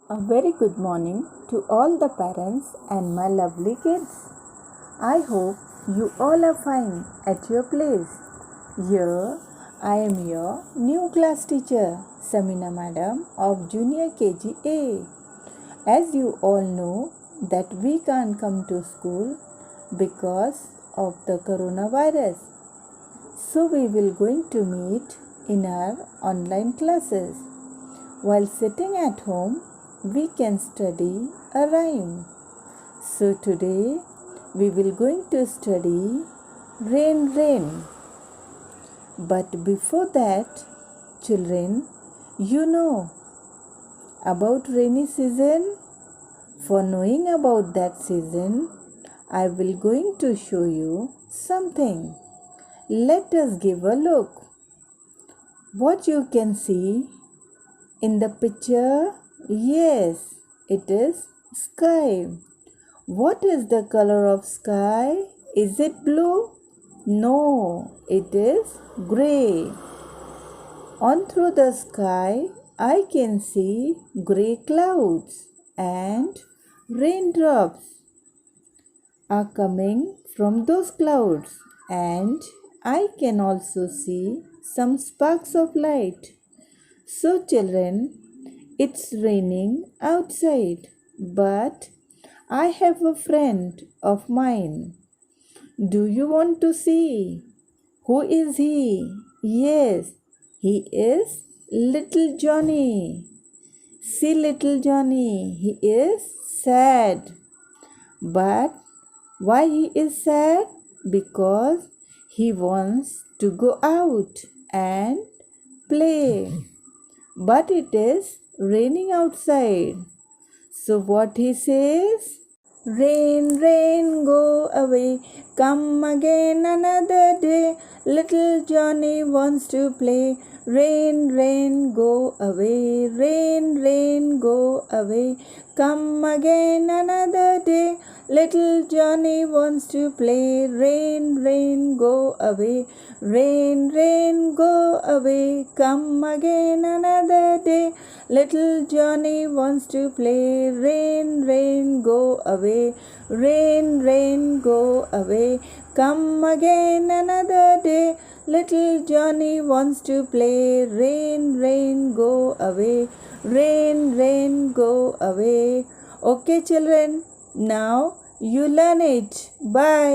A very good morning to all the parents and my lovely kids. I hope you all are fine at your place. Here I am your new class teacher, Samina Madam of Junior KGA. As you all know that we can't come to school because of the coronavirus. So we will going to meet in our online classes. While sitting at home, we can study a rhyme. So today we will going to study Rain Rain. But before that, children, you know about rainy season? For knowing about that season, I will going to show you something. Let us give a look. What you can see in the picture? Yes, it is sky. What is the color of sky? Is it blue? No, it is grey. On through the sky, I can see grey clouds and raindrops are coming from those clouds, and I can also see some sparks of light. So children, it's raining outside, but I have a friend of mine. Do you want to see? Who is he? Yes, he is Little Johnny. See Little Johnny, he is sad. But why he is sad? Because he wants to go out and play. But it is raining outside. So what he says? Rain, rain, go away, come again another day. Little Johnny wants to play. Rain, rain, go away, rain, rain, go away, come again another day. Little Johnny wants to play. Rain, rain, go away, rain, rain, go away, come again another day. Little Johnny wants to play. Rain, rain, go away, rain, rain, go away, come again another day. Little Johnny wants to play. Rain, rain, go away, rain, rain, go away. Okay, children, now you learn it. Bye.